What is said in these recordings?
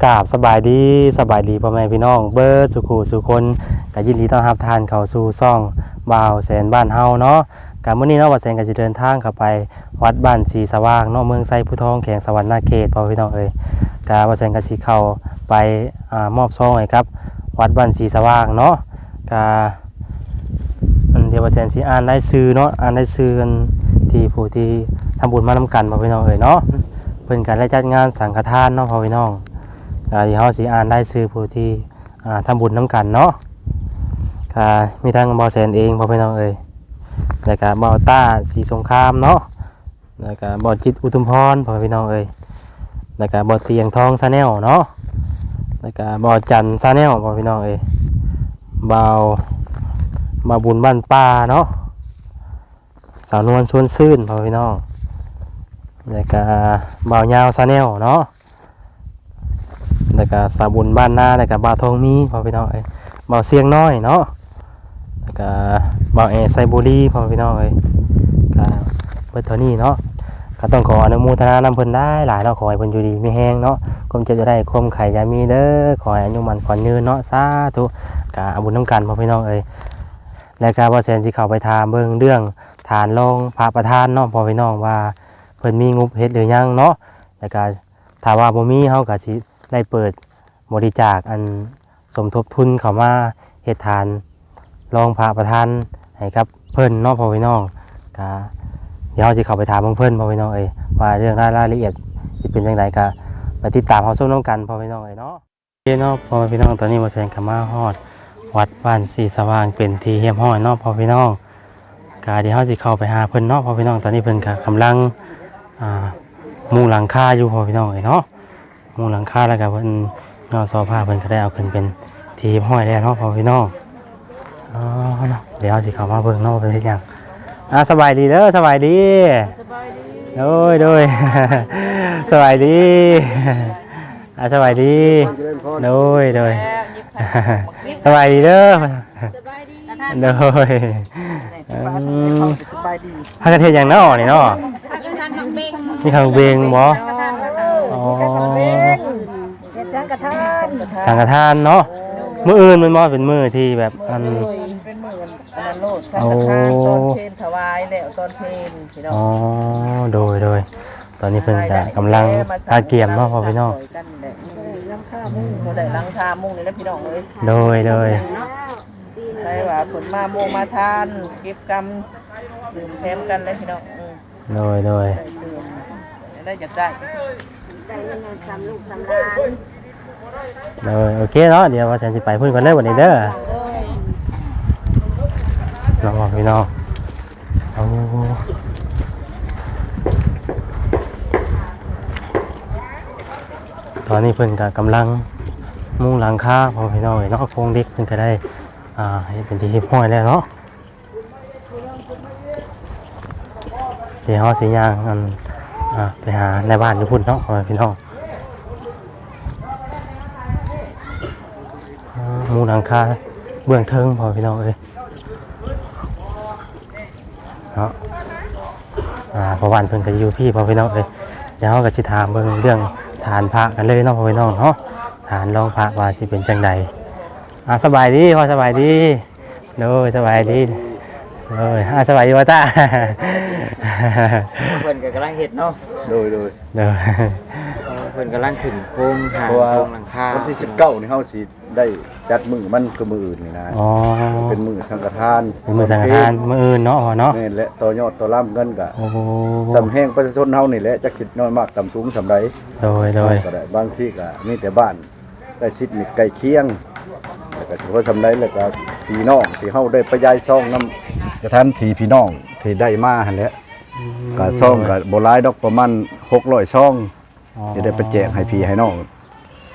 กราบสบายดีพ่อแม่พี่น้องเบิร์ดสุขุสุคนก็ยินดีต้อนรับทานเข้าสู่ซ่องบ่าวแสนบ้านเฮาเนาะการมื้อนี้เนาะบ่าวแสนก็สิเดินทางเข้าไปวัดบ้านศรีสว่างเนาะเมืองไซผู้ทองแขวงสะหวรรณเขตพ่อพี่น้องเอ้ยก็บ่าวแสนก็สิเข้าไปมอบซองให้ครับวัดบ้านศรีสว่างเนาะก็เดี๋ยวบ่าวแสนสิอ่านรายชื่อเนาะอ่านรายชื่อที่ผู้ที่ทำบุญมานำกันพ่อพี่น้องเอ้ยเนาะเพิ่นก็ได้จัดงานสังฆทานเนาะพ่อพี่น้องที่เฮาสิอ่านได้ชื่อผู้ที่ทำบุญน้ำกันเนาะมีทางบ่อแสนเองพ่อพี่น้องเอ้ยแล้วก็บ่อต้าสีสงครามเนาะแล้วก็บ่อจิตอุทุมพรพ่อพี่น้องเอ้ยแล้วก็บ่อเตียงทองซาแนลเนาะแล้วก็บ่อจันซาแนลพ่อพี่น้องเอ้ยบ่าวบุญบ้านป่าเนาะสาวนวลชวนซื่นพ่อพี่น้องแล้วก็บ่าวยาวซาแนลเนาะแล้วก็สาบุญบ้านนาแล้วก็บ่าวทองมีพ่อพี่น้องเอ้ยบ่าวเสียงน้อยเนาะแล้วก็บ่าวไซบุรีพ่อพี่น้องเอ้ยก็เพิ่นเท่านี้เนาะก็ต้องขออนุโมทนานำเพิ่นได้หลายเนาะขอให้เพิ่นอยู่ดีมีแฮงเนาะความเจ็บจะได้ความไข่อย่ามีเด้อขอให้อายุมันขวัญยืนเนาะสาธุก็เอาบุญนำกันพ่อพี่น้องเอ้ยแล้วก็บ่าวแสนสิเข้าไปถามเบิ่งเรื่องฐานรองพระประธานเนาะพ่อพี่น้องว่าเพิ่นมีงบเฮ็ดหรือยังเนาะแล้วก็ถ้าว่าบ่มีเฮาก็สิได้เปิดบริจาคอันสมทบทุนเข้ามาเฮ็ดทานรองพระประธานให้กับเพิ่นเนาะพ่อพี่น้องก็เดี๋ยวเราสิเข้าไปถามเพิ่นพ่อพี่น้องเอ้ยว่าเรื่องรายละเอียดสิเป็นจังไดก็ไปติดตามเฮาส้มน้ำกันพ่อพี่น้องเอ้ยเนาะเนาะพ่อพี่น้องตอนนี้บ่แซงก็มาฮอดวัดบ้านศรีสว่างเป็นที่เรียบร้อยเนาะพ่อพี่น้องก็เดี๋ยวเฮาสิเข้าไปหาเพิ่นเนาะพ่อพี่น้องตอนนี้เพิ่นก็กำลังมุงหลังคาอยู่พ่อพี่น้องเอ้ยเนาะมุงหลังคาแล้วก็เพิ่นนอซอผ้าเพิ่นก็ได้เอาขึ้นเป็นทีห้อยแล้วเนาะพ่อพี่น้องเนาะเดี๋ยวสิเข้ามาเบิ่งเนาะเป็นทุกอย่างสบายดีเด้อสบายดีโดย สบายดีสบายดีโดยสบายดีเด้อโดยพากันเฮ็ดหยังเนาะนี่เนาะนี่ข้าวเบงบ่อ๋อสังฆทานเนาะมื้ออื่นมันบ่เป็นมื้อที่แบบเป็นมื้อโลดสังฆทานตอนเพลถวายแล้วตอนเพลพี่น้องอ๋อโดยตอนนี้เพิ่นก็กำลังอาเกียมเนาะพ่อพี่น้องหลังคามุ้งบ่ได้หลังคามุ้งนี่แหละพี่น้องเอ้ยโดยใช่ว่าผลมาโมมาทานเก็บกรรมดื่มแถมกันเลยพี่น้องโดยได้อยากได้เงินซ้ำลูกซ้ำหลานโอเคเนาะเดี๋ยวว่าฉันสิไปเพิ่นก่อนเด้อวันนี้เด้อน้องพี่น้องตอนนี้เพิ่นก็กำลังมุงหลังคาพ่อพี่น้องเนาะโครงเด็กเพิ่นก็ได้ให้เป็นที่เรียบร้อยแล้วเนาะเดี๋ยวเฮาสิย่างไปหาในบ้านอยู่พุ่นเนาะพ่อพี่น้องมุงหลังคาเบื้องเทิงพ่อพี่น้องเอ้ยเนาะพอวันเพิ่นก็อยู่พี่พ่อพี่น้องเอ้ยเดี๋ยวเฮาก็สิถามเบิ่งเรื่องฐานพระกันเลยเนาะพ่อพี่น้องเนาะฐานรองพระว่าสิเป็นจังใดสบายดีพ่อสบายดีโดยสบายดีโดยสบายดีว่าตาเพิ่นก็กำลังเฮ็ดเนาะโดยเพิ่นกำลังขึ้นโครงหางโครงหลังคาวันที่19นี่เฮาสิได้จัดมื้อมันคือมื้ออื่นนี่นะเป็นมื้อสังฆทานเป็นมื้อสังฆทานมื้ออื่นเนาะพ่อเนาะนี่แหละต่อยอดต่อล่ำเงินก็สำแห้งประชาชนเฮานี่แหละจักสิน้อยมากต่ำสูงสำใดโดยก็ได้บางที่ก็มีแต่บ้านได้ชิดมิตรใกล้เคียงแล้วก็ถือว่าสำใดแล้วก็พี่น้องที่เฮาได้ประยายซองนำจะทันทีพี่น้องที่ได้มาหั่นแหละก็ซองก็บ่หลายดอกประมาณ600ซองจะได้ไปแจกให้พี่ให้น้อง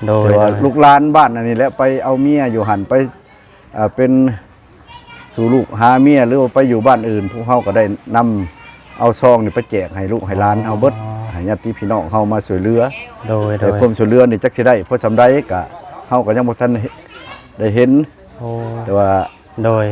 โดยลูกหลานบ้านอันนี้แหละไปเอาเมียอยู่หันไปเป็นสู่ลูกหาเมียหรือว่าไปอยู่บ้านอื่นพวกเฮาก็ได้นำเอาซองนี่ไปแจกให้ลูกให้หลานเอาเบิดให้ญาติพี่น้องเฮามาช่วยเหลือโดยความช่วยเหลือนี่จักสิได้เพราะสำใดก็เฮาก็ยังบ่ทันได้เห็นแต่ว่าโดย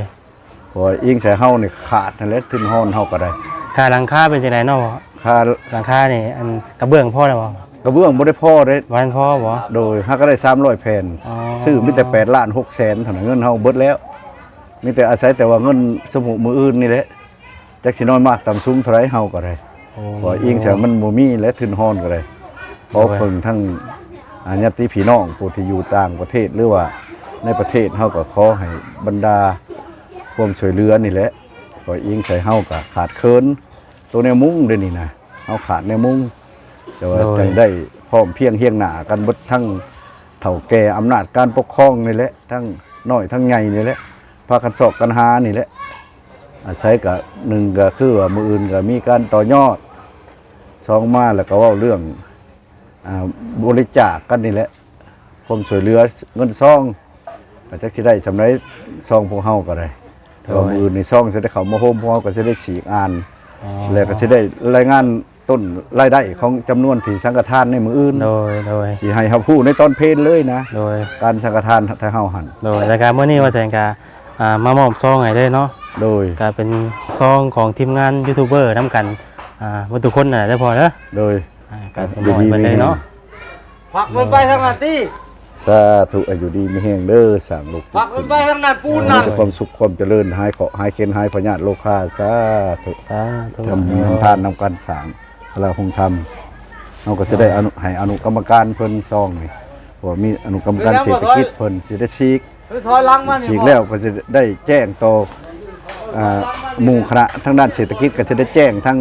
พออิงใส่เฮานี่ขาดนั่นแหละขึ้นฮ้อนเฮาก็ได้ค่าหลังคาเป็นจังได๋เนาะค่าหลังคานี่อันกระเบื้องพอแล้วบ่ กระเบื้องบ่ได้พอเด้ วันพ่อบ่ โดยฮักก็ได้300แผ่น อ๋อ ซื้อมีแต่8ล้าน6แสนเท่านั้นเงินเฮาเบิดแล้วมีแต่อาศัยแต่ว่าเงินสมุมืออื่นนี่แหละจักสิน้อยมากต่ำสูงเท่าไรเฮาก็ได้ โอ้ บ่อิงเสียมันบ่มีและทุนฮ้อนก็ได้ขอเพิ่งทั้งญาติพี่น้องผู้ที่อยู่ต่างประเทศหรือว่าในประเทศเฮาก็ขอให้บรรดาความช่วยเหลือนี่แหละขออิงใส่เฮาก็ขาดเคินตัวแนวมุ้งเด้นี่นะเฮาขาดแนวมุ้งแต่ว่าจังได้พร้อมเพรียงเฮียงหน้ากันเบิดทั้งเฒ่าแก่อำนาจการปกครองนี่แหละทั้งน้อยทั้งใหญ่นี่แหละพากันสอบกันหานี่แหละอาศัยก็หนึ่งก็คือว่ามื้ออื่นก็มีการต่อยอดสองมาแล้วก็เว้าเรื่องบริจาคกันนี่แหละความช่วยเหลือเงินซองก็จักสิได้สำไรซองพวกเฮาก็ได้แต่ว่ามื้ออื่นในซองสิได้เข้ามาโฮมพวกเฮาก็สิได้ฉีกอ่าน อ๋อ แล้วก็สิได้รายงานต้นรายได้ของจำนวนที่สังฆทานในมื้ออื่น โดย สิให้เฮาพูดในตอนเพลนเลยนะ โดย การสังฆทานถ้าเฮาหัน โดยรายการมื้อนี้ว่าแสงกมามอบซองให้เด้เนาะ โดย ก็เป็นซองของทีมงานยูทูบเบอร์นํกันบ่ทุกคนน่ะได้พอเด้อ โดย ก็สมอยไปเลยเนาะ ผักมันไปทางนั้นติ สาธุอายุดีมีแห่งเด้อสร้างลูก ผักมันไปทางนั้นปูนนั่น มีความสุขความเจริญหายเคราะห์หายเข็นหายพยาธิโรคาสาธุ สาธุ ทำบุญทำทานนำการสร้างพระคงธรรมเราก็จะได้ให้อนุกรรมการเพิ่นซองนี่เพราะว่ามีอนุกรรมการเศรษฐกิจเพิ่นสิได้ฉีก ถอยหลังมานี่ ฉีกแล้วก็จะได้แจ้งต่อหมู่คณะทางด้านเศรษฐกิจก็จะได้แจ้งทั้ง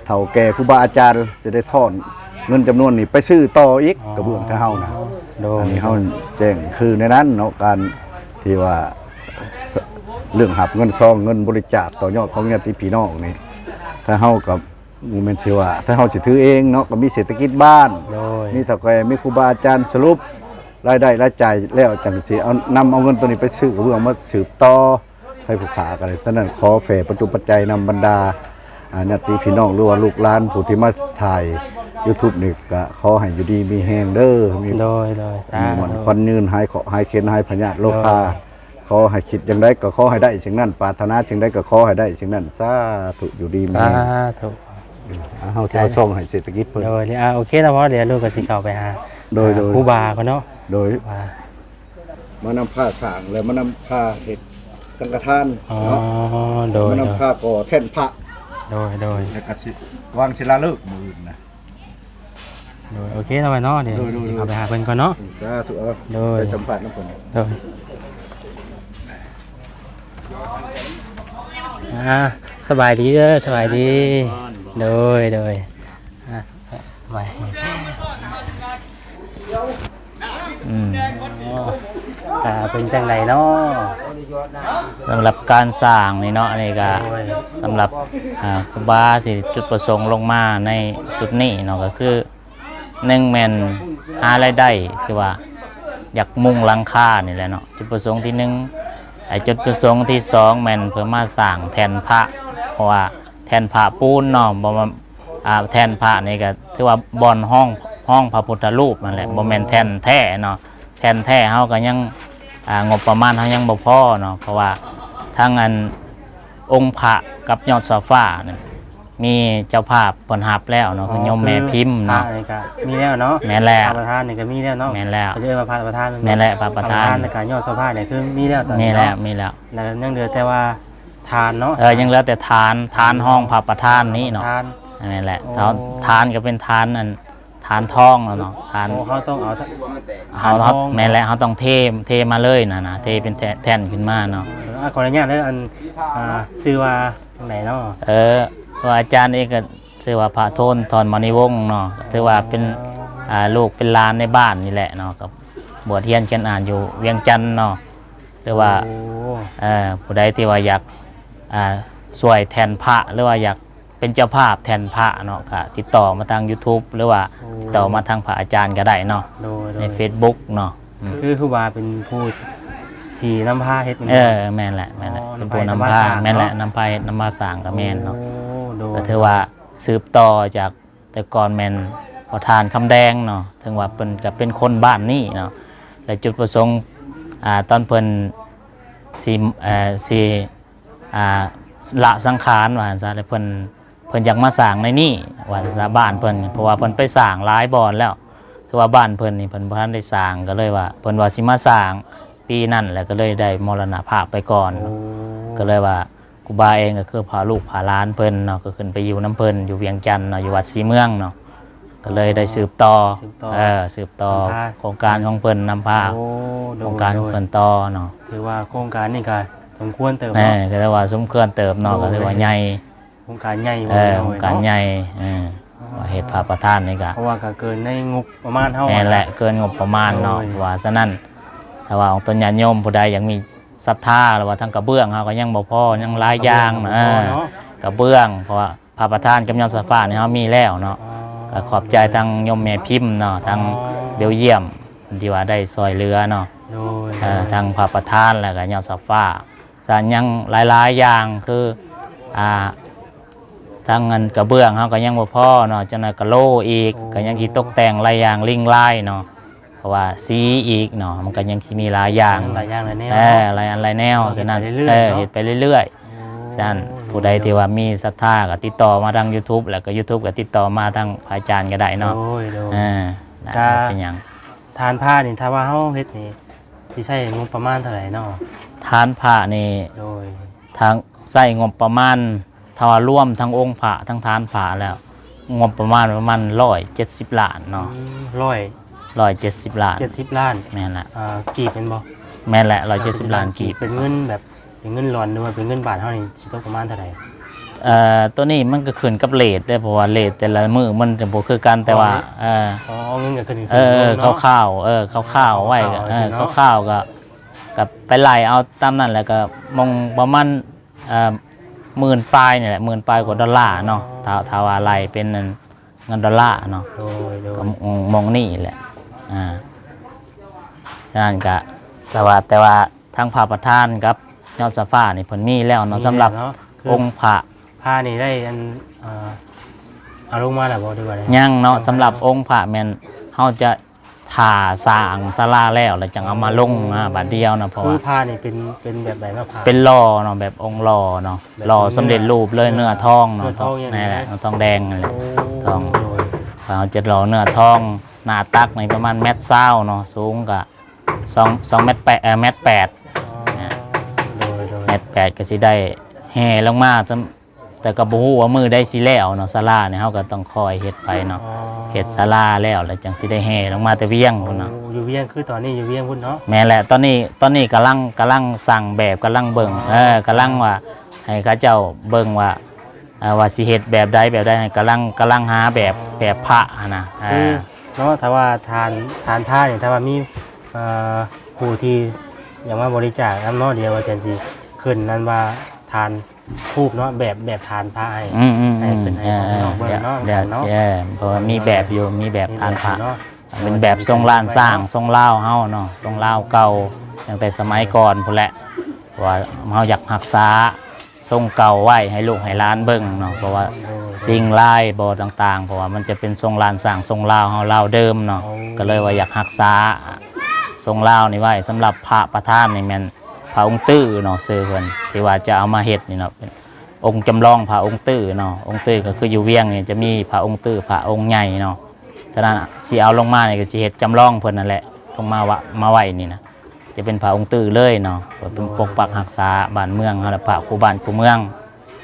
เฒ่าแก่ครูบาอาจารย์จะได้ทอนเงินจำนวนนี้ไปซื้อต่ออีกกระเบื้องที่เฮานะ โดย อันนี้เฮาแจ้งคือในนั้นเนาะการที่ว่าเรื่องหับเงินซองเงินบริจาคต่อยอดของญาติพี่น้องนี่ถ้าเฮากับแม่นสิว่าถ้าเฮาสิถือเองเนาะก็มีเศรษฐกิจบ้าน โดย มีเฒ่าแก่มีครูบาอาจารย์สรุปรายได้รายจ่ายแล้วจังสิเอานำเอาเงินตัวนี้ไปซื้อกระเบื้องมาสืบต่อให้ผู้ขากันเลยฉะนั้นขอแผ่ปัจจุปัจจัยนำบรรดาญาติพี่น้องหรือว่าลูกหลานผู้ที่มาถ่าย YouTube นี่ก็ขอให้อยู่ดีมีแฮงเด้อมี โดยสา หมอน ธุ ควันยืนหายเคราะห์หายเข็นหายพยาธิโรคาขอให้คิดอย่างใดก็ขอให้ได้สิ่งนั้นปรารถนาสิ่งใดก็ขอให้ได้สิ่งนั้นสาธุอยู่ดีมี สา แฮง ธุ เฮาจะเอาส่งให้เศรษฐกิจเพิ่น โดยโอเคนะพ่อเดี๋ยวลูกก็สิเข้าไปหา โดย ครูบาก่อนเนาะ โดย ว่า มานำผ้าสร้างและมานำผ้าเฮ็ดสังฆทาน อ๋อ เนาะ โดย มานำผ้าก่อแท่นพระ โดย แล้วก็สิวางศิลาฤกษ์มื้ออื่นนะ โอเคนะพ่อเนาะเดี๋ยว โดย เข้าไปหาเพิ่นก่อนเนาะ สาธุเอา โดย ไปสัมภาษณ์นำเพิ่น โดยสบายดีเด้อสบายดีโดยไปเป็นจังไรเนาะ สำหรับการสร้างนี่เนาะนี่ก็ โดย สำหรับครูบาสิจุดประสงค์ลงมาในสุดนี้เนาะก็คือ1แม่นหารายได้คือว่าอยากมุ่งหลังคานี่แหละเนาะจุดประสงค์ที่1ไอ้จุดประสงค์ที่2แม่นเพื่อมาสร้างแทนพระเพราะว่าแทนพระปูนเนาะบ่มาแทนพระนี่ก็ถือว่าบ่อนห้องพระพุทธรูปนั่นแหละบ่แม่นแทนแท้เนาะแทนแท้เฮาก็ยังงบประมาณเฮายังบ่พอเนาะเพราะว่าทางอันองค์พระกับยอดโซฟาเนี่ยมีเจ้าภาพเพิ่นรับแล้วเนาะคือโยมแม่พิมพ์เนาะ นี่ก็มีแล้วเนาะ แม่นแล้ว พระประธานนี่ก็มีแล้วเนาะ แม่นแล้ว เขาจะเรียกว่าพระประธาน แม่นแล้วพระประธาน ในการย่อสภาพเนี่ยคือมีแล้วตอน มี นี้ แล้ว เนาะ มีแล้ว แล้วยังเหลือแต่ว่าทานเนาะ ยังเหลือแต่ทานห้องพระประธานนี้เนาะ ทาน นั่นแหละ โอ้ ทานก็เป็นทานอันทานทองแล้วเนาะทาน โอ้เขาต้องเอา เขา ทอง แม่นแล้วเขาต้องเทมาเลยนะเทเป็นแท่นขึ้นมาเนาะ ขออนุญาตเด้ออันชื่อว่าตรงไหนเนาะ ว่าอาจารย์เองก็ชื่อว่าพระโทนทอนมณีวงศ์เนาะถือว่าเป็นลูกเป็นหลานในบ้านนี่แหละเนาะกับบวชเรียนเขียนอ่านอยู่เวียงจันทน์เนาะหรือว่า โอ้ ผู้ใดที่ว่าอยากช่วยแทนพระหรือว่าอยากเป็นเจ้าภาพแทนพระเนาะก็ติดต่อมาทาง YouTube หรือว่าติดต่อมาทางพระอาจารย์ก็ได้เนาะ โดย ใน Facebook เนาะ คือครูบาเป็นผู้ที่นำผ้าเฮ็ดเป็น แม่นแหละเป็น อ๋อ ผู้ นำ นำ พา พา สร้าง แม่นแหละ เนาะ นำพาสร้างก็แม่นเนาะ โอ้โดย ก็ถือว่าสืบต่อจากแต่ก่อนแม่นพอทานคำแดงเนาะถึงว่าเพิ่นก็เป็นคนบ้านนี้เนาะและจุดประสงค์ตอนเพิ่นสิละสังขารว่าซะแล้วเพิ่นอยากมาสร้างในนี่ว่าซะบ้านเพิ่นเพราะว่าเพิ่นไปสร้างหลายบ่อนแล้ว คือว่าบ้านเพิ่นนี่เพิ่นบ่ทันได้สร้างก็เลยว่าเพิ่นว่าสิมาสร้างปีนั้นแหละก็เลยได้มรณภาพไปก่อน โอ้ ก็เลยว่าครูบาเองก็คือพาลูกพาหลานเพิ่นเนาะก็ขึ้นไปอยู่น้ำเพิ่นอยู่เวียงจันทน์เนาะอยู่วัดศรีเมืองเนาะก็เลยได้สืบต่อสืบต่อโครงการของเพิ่นนำพา โอ้ โครงการของเพิ่นต่อเนาะ ถือว่าโครงการนี่ก็สมควรเติม แน่ เนาะ ก็เลยว่าสมควรเติบเนาะก็ถือว่าใหญ่ โครงการใหญ่ โครงการใหญ่ว่าเฮ็ดพระประธานนี่ก็ เพราะว่าก็เกินในงบประมาณเฮา แม่นแหละเกินงบประมาณเนาะว่าฉะนั้นถ้าว่าของตนญาติโยมผู้ใดยังมีศรัทธาหรือว่าทั้งกระเบื้องเฮาก็ยังบ่พอยังหลายอย่างนะกระเบื้องเพราะว่าพระประธานกับยอดสฟ้านี่เฮามีแล้วเนาะก็ขอบใจทางโยมแม่พิมพ์เนาะทางเบลเยียมที่ว่าได้ซอยเหลือเนาะ โดย ทางพระประธานแล้วก็ยอดสฟ้าสารยังหลายๆอย่างคือทางเงินกระเบื้องเฮาก็ยังบ่พอเนาะจังได๋ก็โลอีกก็ยังสิตกแต่งหลายอย่างลิงลายเนาะเพราะว่าสีอีกเนาะมันก็ยังสิมีหลายอย่าง หลายอย่างหลายแนว หลายอันหลายแนวฉะนั้น เฮ็ดไปเรื่อยๆเนาะ เฮ็ดไปเรื่อยๆฉะนั้นผู้ใดที่ว่ามีศรัทธาก็ติดต่อมาทาง YouTube แล้วก็ YouTube ก็ติดต่อมาทางพระอาจารย์ก็ได้เนาะ โดยโดย นะ ก็ เป็นหยัง ทานผ้านี่ถ้าว่าเฮาเฮ็ดนี่สิใช้งบประมาณเท่าไหร่เนาะ ทานพระนี่ โดย ทางใช้งบประมาณถ้าว่าร่วมทั้งองค์พระทั้งทานพระแล้วงบประมาณ170 ล้านเนาะ170 ล้าน 170 ล้าน แม่นแหละ กีบเป็นบ่ แม่นแหละ170 ล้านกีบ เป็นเงินแบบเป็นเงินหลอนหรือว่าเป็นเงินบาทเฮานี่สิตกประมาณเท่าไหร่ ตัวนี้มันก็ขึ้นกับเรทได้เพราะว่าเรทแต่ละมือมันจะบ่คือกันแต่ว่าเอาเงินก็ขึ้น ข้าวๆข้าวๆไว้ก็ข้าวๆก็ไปไล่เอาตามนั้นแหละก็มองประมาณ10,000 ปลายนี่แหละ10,000 ปลายกว่าดอลลาร์เนาะถ้าว่าไล่เป็นเงินดอลลาร์เนาะ โดยโด ก็ ย มองนี่แหละฉะนั้นก็แต่ว่าทางพระประธานกับยอดสฟ้านี่เพิ่นมีแล้วเนาะสำหรับองค์พระ ผ้านี่ได้อันเอาลงมาแล้วบ่ดีกว่าเลย ยังเนาะสำหรับองค์พระแม่นเฮาจะถ่าสร้างศาลาแล้วจังเอามาลงบาดเดียวนะเพราะ คือ ว่า ผ้านี่เป็นแบบไหนมาผ้า เป็นหล่อเนาะแบบองค์หล่อเนาะหล่อสำเร็จรูปเลยเนื้อทองเนาะ เนื้อทองอย่างนี้ นี่แหละทองแดงนั่นแหละ ทอง โดย เราจะหล่อเนื้อทองหน้าตักในประมาณ1.20 เนาะสูงก็2 เมตร 8 เมตร โดย เมตร 8ก็สิได้แห่ลงมาแต่ก็บ่ฮู้ว่ามือได้สิแล้วเนาะศาลาเนี่ยเฮาก็ต้องคอยเฮ็ดไปเนาะเฮ็ดศาลาแล้วจังสิได้แห่ลงมาแต่เวียงพุ่นเนาะ อยู่เวียงคือตอนนี้อยู่เวียงพุ่นเนาะ แม่นแหละตอนนี้กำลังสั่งแบบกำลังเบิ่งกำลังว่าให้เขาเจ้าเบิ่งว่าว่าสิเฮ็ดแบบใดให้กำลังหาแบบพระนะ คือเนาะถ้าว่าทานผ้าเนี่ยถ้าว่ามีผู้ที่อยากมาบริจาคน้ำเนาะเดียวว่าเซนสิขึ้นนั้นว่าทานทูบเนาะแบบทานผ้าให้ ให้เป็นให้ของนอกเบิ่งเนาะ เดี๋ยว เนาะ เพราะว่ามีแบบอยู่มีแบบทานพระ เนาะ เป็นแบบทรงล้านสร้างทรงลาวเฮาเนาะทรงลาวเก่าตั้งแต่สมัยก่อนพุ่นแหละเพราะว่าเฮาอยากรักษาทรงเก่าไว้ให้ลูกให้หลานเบิ่งเนาะเพราะว่าดิ่งลายบ่ต่างๆเพราะว่ามันจะเป็นทรงล้านสร้างทรงลาวเฮาลาวเดิมเนาะก็เลยว่าอยากรักษาทรงลาวนี่ไว้สำหรับพระประธานนี่แม่นพระองค์ตื้อเนาะชื่อเพิ่นที่ว่าจะเอามาเฮ็ดนี่เนาะเป็นองค์จำลองพระองค์ตื้อเนาะองค์ตื้อก็คืออยู่เวียงนี่จะมีพระองค์ตื้อพระองค์ใหญ่เนาะฉะนั้นสิเอาลงมานี่ก็สิเฮ็ดจำลองเพิ่นนั่นแหละลงมาไว้นี่นะจะเป็นพระองค์ตื้อเลยเนาะเป็นปกปักรักษาบ้านเมืองเฮาและพระคู่บ้านคู่เมือง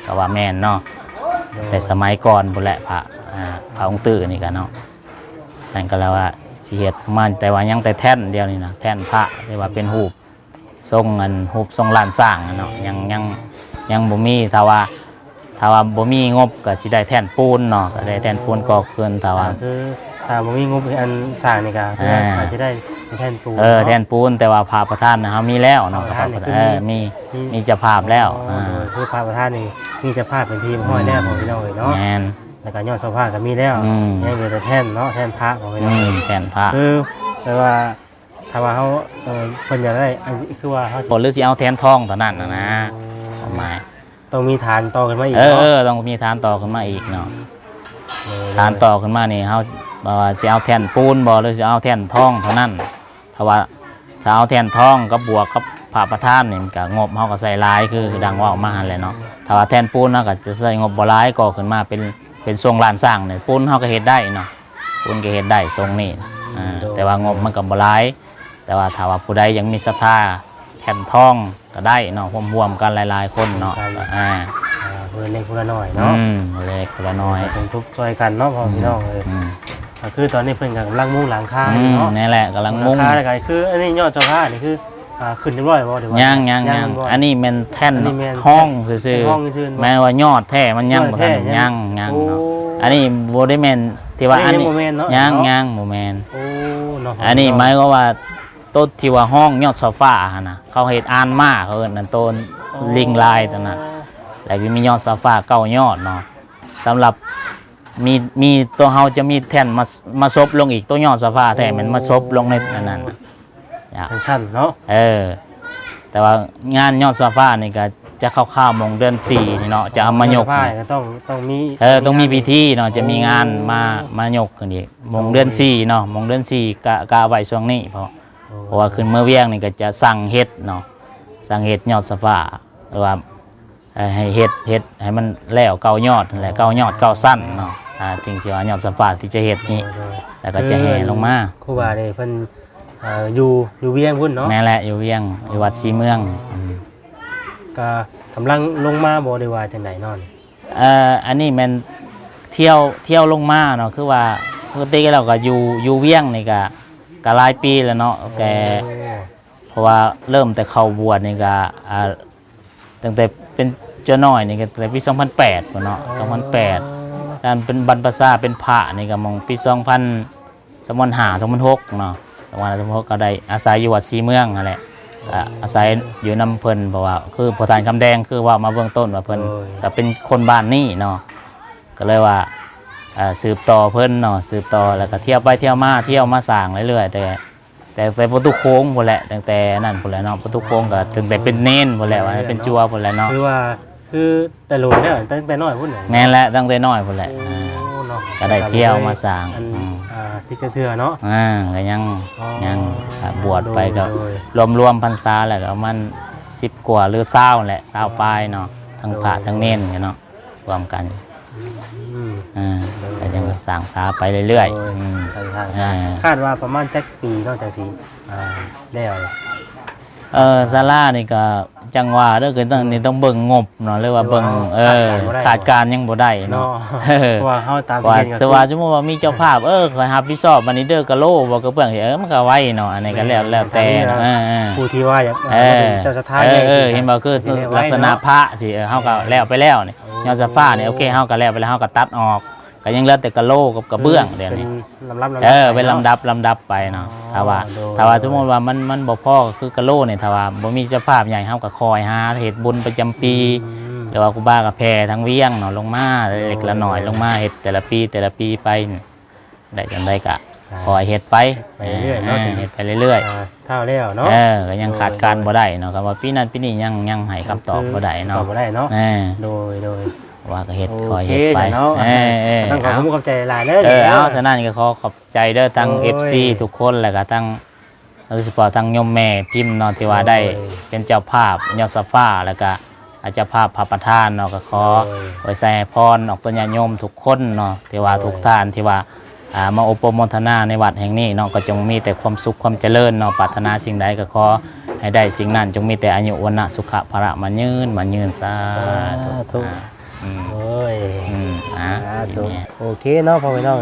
ก็ว่าแม่นเนาะแต่สมัยก่อนพุ่นแหละพระองค์ตื้อนี่ก็เนาะนั่นก็แล้วว่าสิเฮ็ดมันแต่ว่ายังแต่แท่นเดียวนี่นะแท่นพระที่ว่าเป็นรูปทรงรูปทรงล้านสร้างเนาะยังบ่มีถ้าว่าบ่มีงบก็สิได้แท่นปูนเนาะก็ได้แท่นปูนก่อเกินถ้าว่า คือถ้าบ่มีงบอันสร้างนี่ก็อาจจะได้แทนปู แท่นปูนแต่ว่าพระประธานนะเฮามีแล้วเนาะมีเจ้าภาพแล้ว คือพระประธานนี่มีเจ้าภาพเป็นทีมห้อยแล้วของพี่น้องเนาะ แม่น แล้วก็ยอดสภาก็มีแล้วยังเหลือแต่แท่นเนาะแท่นพระของพี่น้อง แท่นพระ คือแต่ว่าถ้าว่าเขาเพิ่นอยากได้อันนี้คือว่าเขา บ่หรือสิเอาแท่นทองเท่านั้นนะประมาณ ต้องมีฐานต่อกันมาอีก ต้องมีฐานต่อขึ้นมาอีกเนาะฐานต่อขึ้นมานี่เฮาบ่ว่าสิเอาแท่นปูนบ่หรือสิเอาแท่นทองเท่านั้นเพราะว่าถ้าเอาแท่นทองกับบวกกับพระประธานนี่มันก็งบเฮาก็ใส่หลายคือดังว่าออกมาหั่นแหละเนาะถ้าว่าแท่นปูนเฮาก็จะใส่งบบ่หลายก็ขึ้นมาเป็นทรงลานสร้างนี่ปูนเฮาก็เฮ็ดได้เนาะปูนก็เฮ็ดได้ทรงนี้ แต่ว่างบมันก็บ่หลายแต่ว่าถ้าว่าผู้ใดยังมีศรัทธาแผ่นทองก็ได้เนาะร่วมๆกันหลายๆคนเนาะเพื่อเล็กเพื่อน้อยเนาะเล็กคนละน้อยสมทบช่วยกันเนาะพ่อพี่น้องเลยคือตอนนี้เพิ่นกำลังมุ่งหลังคาเนาะนี่แหละกำลังมุ่งหลังคาแล้วก็คืออันนี้ยอดเจ้าผ้านี่คือขึ้นเรียบร้อยบ่หรือว่ายังอันนี้แม่นแท่นห้องซื่อๆแม้ว่ายอดแท้มันยังบ่ทันยังเนาะอันนี้บ่ได้แม่นที่ว่าอันนี้ยังบ่แม่นโอ้เนาะอันนี้หมายความว่าต้นที่ว่าห้องยอดโซฟาหั่นน่ะเขาเฮ็ดอ่านมาเขาเอิ้นนั่นต้นลิงลายตัวนั้นแล้วก็มียอดโซฟา9ยอดเนาะสำหรับมีตัวเฮาจะมีแท่นมาซบลงอีกตัวยอดโซฟาแท้มันมาซบลงในนั้นเป็นชั้นเนาะแต่ว่างานยอดโซฟานี่ก็จะเข้าวๆมงเดือน4นี่เนาะจะเอามายกก็ต้องมีต้องมีพิธีเนาะจะมีงานมายกกันอีกมงเดือน4เนาะมงเดือน4กะไว้ช่วงนี้เพราะว่าขึ้นเมื่อเวียงนี่ก็จะสั่งเฮ็ดเนาะสั่งเฮ็ดยอดโซฟาหรือว่าให้เฮ็ดให้มันแล้ว9ยอดนั่นแหละ9ยอด9สั้นเนาะจริงสิว่ายอดโซฟาที่จะเฮ็ดนี้แล้วก็จะแห่ลงมาครูบาได้เพิ่นอยู่เวียงพุ่นเนาะแม่แหละอยู่เวียงอยู่วัดศรีเมืองก็กำลังลงมาบ่ได้ว่าจังได๋นอนอันนี้มันเที่ยวลงมาเนาะคือว่าปกติเราก็อยู่เวียงนี่ก็หลายปีแล้วเนาะแต่เพราะว่าเริ่มแต่เข้าบวชนี่ก็ตั้งแต่เป็นเจ้าน้อยนี่ก็ตั้งแต่ปี2008พุ่นเนาะ2008การเป็นบรรพชาเป็นพระนี่ก็มองปี2005 2006เนาะ2006ก็ได้อาศัยอยู่วัดศรีเมืองนั่นแหละอาศัยอยู่นำเพิ่นเพราะว่าคือพระธานคำแดงคือว่ามาเบื้องต้นว่าเพิ่นก็เป็นคนบ้านนี้เนาะก็เลยว่าสืบต่อเพิ่นเนาะสืบต่อแล้วก็เที่ยวไปเที่ยวมาสร้างเรื่อยๆแต่ประตูโค้งพุ่นแหละตั้งแต่นั่นพุ่นแหละเนาะประตูโค้งก็ถึงแต่เป็นเน้นพุ่นแหละว่าเป็นจั่วพุ่นแหละเนาะคือแต่โหลแล้วตั้งแต่น้อยพุ่นแม่นแหละตั้งแต่น้อยพุ่นแหละก็ได้เที่ยวมาสร้างสิจะเถื่อเนาะก็ยังบวชไปก็รวมพรรษาแหละก็มัน10กว่าหรือ20แหละ20ปลายเนาะทั้งพระทั้งเน้นเนาะรวมกันแต่ยังสร้างสาไปเรื่อยๆคาดว่าประมาณจักปีนอกจากสิแล้วศาลานี่ก็จังหวะเด้อคือต้องเบิ่งงบเนาะหรือว่าเบิ่งขาดการยังบ่ได้เนาะว่าเฮาตามเกณฑ์แต่ว่าสมมุติว่ามีเจ้าภาพขอรับผิดชอบบัดนี้เด้อกะโลบ่กระเบื้องมันก็ไว้เนาะอันนี้ก็แล้วแต่ผู้ที่ว่าอยากเจ้าสถานเห็นบ่คือลักษณะพระสิเฮาก็แล้วไปแล้วนี่ยอดโซฟานี่โอเคเฮาก็แล้วไปแล้วเฮาก็ตัดออกก็ยังเหลือแต่กะโหลกับกระเบื้องเดี๋ยวนี้เป็นลำดับไปเนาะถ้าว่าสมมติว่ามันบ่พอคือกะโหลเนี่ยถ้าว่าบ่มีเจ้าภาพใหญ่เฮาก็คอยหาเฮ็ดบุญประจำปีหรือว่าครูบาก็แผ่ทั้งเวียงเนาะลงมาเล็กละหน่อยลงมาเฮ็ดแต่ละปีไปได้จังได๋ก็คอยเฮ็ดไปเรื่อยๆเนาะเฮ็ดไปเรื่อยๆเท่าแล้วเนาะก็ยังขาดการบ่ได้เนาะก็ว่าปีนั้นปีนี้ยังให้คำตอบบ่ได้เนาะตอบบ่ได้เนาะโดยว่าก็เฮ็ดคอยเฮ็ดไปต้องขอบใจหลายเด้อฉะนั้นก็ขอบใจเด้อทั้ง FC ทุกคนแล้วก็ทั้งโดยเฉพาะทั้งโยมแม่พิมพ์เนาะที่ว่าได้เป็นเจ้าภาพยอดโซฟาแล้วก็เจ้าภาพพระประธานเนาะก็ขอไว้ใส่พรออกตัวญาติโยมทุกคนเนาะที่ว่าทุกท่านที่ว่ามาอุปโมทนาในวัดแห่งนี้เนาะก็จงมีแต่ความสุขความเจริญเนาะปรารถนาสิ่งใดก็ขอให้ได้สิ่งนั้นจงมีแต่อายุวันนะสุขะภระมันยืนสาธุโอเคเนาะพ่อพี่น้อง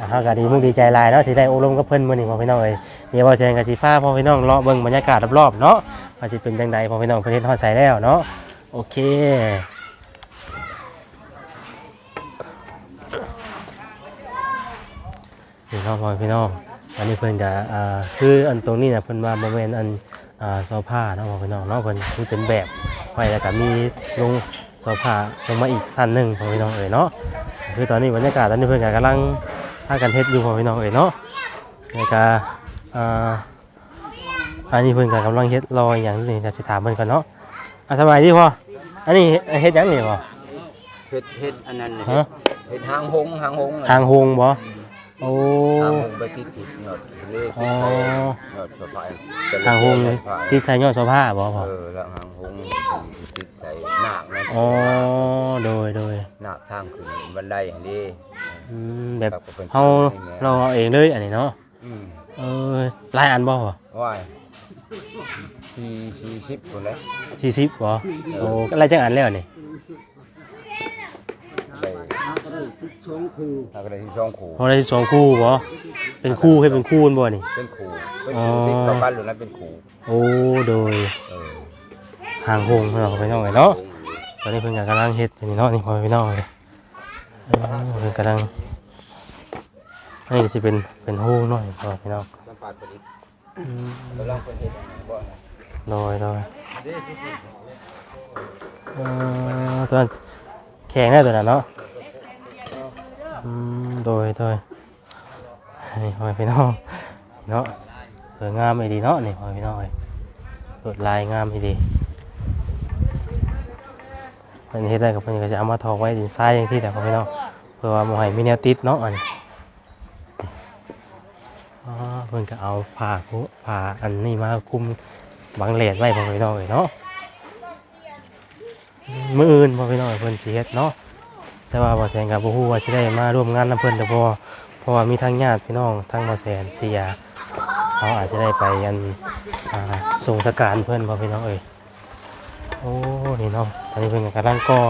เฮาก็ดีมุกดีใจหลายเนาะที่ได้อบรมกับเพิ่นมื้อนี้พ่อพี่น้องเอ้ยเดี๋ยวบ่แซงก็สิพาพ่อพี่น้องเลาะเบิ่งบรรยากาศรอบๆเนาะว่าสิเป็นจังไดพ่อพี่น้องเพิ่นเฮ็ดฮอดใส่แล้วเนาะโอเคนี่เนาะพ่อพี่น้องอันนี้เพิ่นก็คืออันตรงนี้น่ะเพิ่นว่าบ่แม่นอันโซฟาเนาะพ่อพี่น้องเนาะเพิ่นคือเป็นแบบไว้แล้วก็มีลงโซฟาลงมาอีกสั้นหนึ่งพ่อพี่น้องเอ๋ยเนาะคือตอนนี้บรรยากาศตอนนี้เพื่อนกำลังพากันเฮ็ดอยู่พ่อพี่น้องเอ๋ยเนาะในการอันนี้เพื่อนกำลังเฮ็ดรออย่างนี้จะถามเพื่อนก่อนเนาะสบายดีพ่ออันนี้เฮ็ดยังไงพ่อเฮ็ดอันนั้นเฮ็ดหางหงบ่โอ้หางหงไปติดยอดเลยติดใส่ยอดโซฟาหางหงติดใส่ยอดโซฟาบ่พ่อแล้วหางหงติดใส่หนักนะโดยหนักทางขึ้นบันไดอย่างนี้แบบเราเองเลยอันนี้เนาะ เออหลายอันบ่พ่อ ว่าย40คนเลย 40บ่โอ้อะไรจังอันแล้วนี่ ได้ถ้าก็ได้ที่2คู่ พอได้12คู่บ่เป็นคู่ให้เป็นคู่บ่นี่ เป็นคู่ติดต่อกันหรือนั้นเป็นคู่ โอ้โดย เออ ห่างโหงเนาะพี่น้องเอ้ยเนาะตอนนี้เพิ่นก็กำลังเฮ็ดอยู่นี่เนาะนี่พ่อพี่น้องเอ้ยเพิ่นกำลังนี่ก็สิเป็นโหงเนาะพ่อพี่น้อง สัมภาษณ์ประดิษฐ์กำลังเป็นเฮ็ดบ่นะ โดยตัวนั้นแข็งได้ตัวนั้นเนาะโดยนี่พ่อพี่น้องเนาะสวยงามอีดีเนาะนี่พ่อพี่น้องเอ้ยลวดลายงามอีดีเพิ่นเฮ็ดได้กับเพิ่นก็จะเอามาทอกไว้ดินทรายจังซี่แหละพ่อพี่น้องเพื่อว่าบ่ให้มีแนวติดเนาะอันนี้เพิ่นก็เอาผ้าอันนี้มาคลุมบังแดดไว้พ่อพี่น้องเอ้ยเนาะมื้ออื่นพ่อพี่น้องเพิ่นสิเฮ็ดเนาะแต่ว่าบ่แสนก็บ่ฮู้ว่าสิได้มาร่วมงานนำเพิ่นแต่เพราะว่ามีทางญาติพี่น้องทางบ่แสนเสียเขาอาจจะได้ไปอันส่งสการเพิ่นพ่อพี่น้องเอ้ยโอ้นี่เนาะตอนนี้เพิ่นก็กำลังก่อ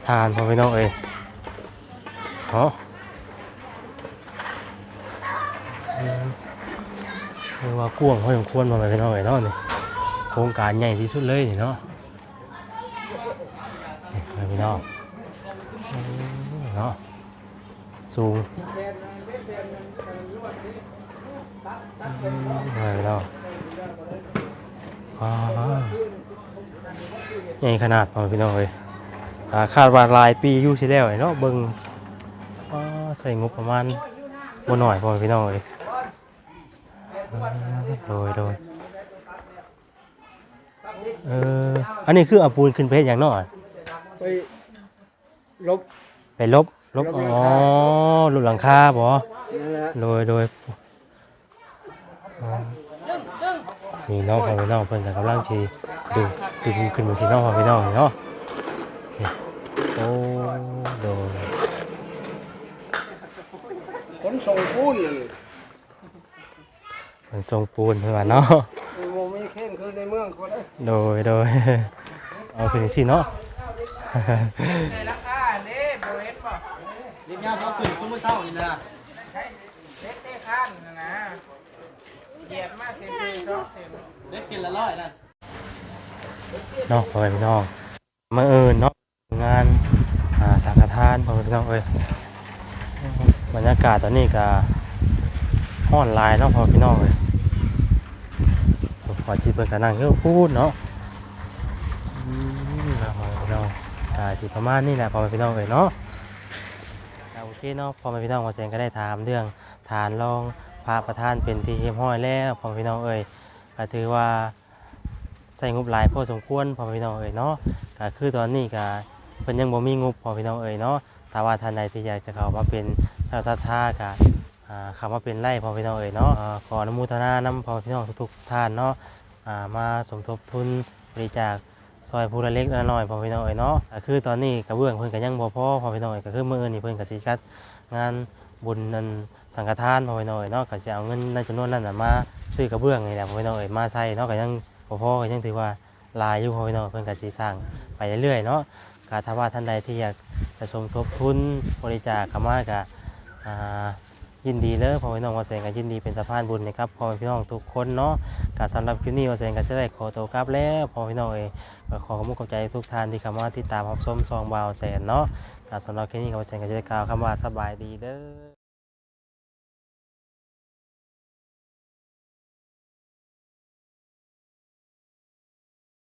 ทานพ่อพี่น้องเอ้ยเนาะคือว่ากว้างพอสมควรพ่อพี่น้องเอ้ยเนาะนี่โครงการใหญ่ที่สุดเลยนี่เนาะนี่พ่อพี่น้องเนาะสูงไปแล้วใหญ่ขนาดพอพี่น้องเลยคาดว่าหลายปีอยู่สิแล้วเนาะเบิ่งใส่งบประมาณบ่หน่อยพอพี่น้องเลยโดยอันนี้คือเอาปูนขึ้นไปเฮ็ดหยังเนาะ ไปลบ ไปลบอ๋อลบหลังคาบ่ นั่นแหละ โดยนี่น้องพ่อพี่น้องเพิ่นก็กำลังสิดึงขึ้นมาสิน้องพ่อพี่น้องเนาะนี่โอ้โดย ขนส่งปูน มันทรงปูนเพิ่นว่าเนาะ บ่มีเข่นคือในเมืองคนเอ้ย โดยเอาขึ้นสิเนาะ ราคาเด้บ่เห็นบ่ เด็กยามเขาขึ้นคุมื้อเช้านี่นะ เล็กเต้ข้านนะเหยียดมากเต็มๆก็เต็ม เด็กชิ้นละ100นั่น เนาะพ่อพี่น้องมาเนาะงานสังฆทานพ่อพี่น้องเอ้ยบรรยากาศตอนนี้ก็ฮ้อนหลายเนาะพ่อพี่น้องเอ้ยพอที่เพิ่นก็นั่งคือพูดเนาะพ่อพี่น้องสิประมาณนี้แหละพ่อพี่น้องเอ้ยเนาะโอเคเนาะพ่อพี่น้องว่าแสงก็ได้ถามเรื่องฐานรองพระประธานเป็นที่เรียบร้อยแล้วพ่อพี่น้องเอ้ยก็ถือว่าใส่งบหลายพอสมควรพ่อพี่น้องเอ้ยเนาะก็คือตอนนี้ก็เพิ่นยังบ่มีงบพ่อพี่น้องเอ้ยเนาะถ้าว่าท่านใดที่อยากจะเข้ามาเป็นเจ้าท่าก็เข้ามาเป็นไร่พ่อพี่น้องเอ้ยเนาะขออนุโมทนานำพ่อพี่น้องทุกๆท่านเนาะมาสมทบทุนบริจาคซอยผู้ละเล็กละน้อยพ่อพี่น้องเอ้ยเนาะก็คือตอนนี้กระเบื้องเพิ่นก็ยังบ่พอพ่อพี่น้องเอ้ยก็คือมื้อนี้เพิ่นก็สิจัดงานบุญนั้นสังฆทานพ่อพี่น้องเอ้ยเนาะก็สิเอาเงินในจำนวนนั้นน่ะมาซื้อกระเบื้องนี่แหละพ่อพี่น้องเอ้ยมาใส่เนาะก็ยังบ่พอก็ยังถือว่าหลายอยู่พ่อพี่น้องเพิ่นก็สิสร้างไปเรื่อยๆเนาะก็ถ้าว่าท่านใดที่อยากจะสมทบทุนบริจาคเข้ามาก็ยินดีเลยพ่อพี่น้องว่าแสงก็ยินดีเป็นสะพานบุญนะครับพ่อพี่น้องทุกคนเนาะก็สำหรับคลิปนี้ว่าแสงก็จะได้ขอตัวกลับแล้วพ่อพี่น้องเอ้ยก็ขอขอบคุณขอบใจทุกท่านที่เข้ามาติดตามรับชมซองบาวแสนเนาะก็สำหรับคลิปนี้ก็ว่าแสงก็จะได้กล่าวคำว่าสบายดีเด้อ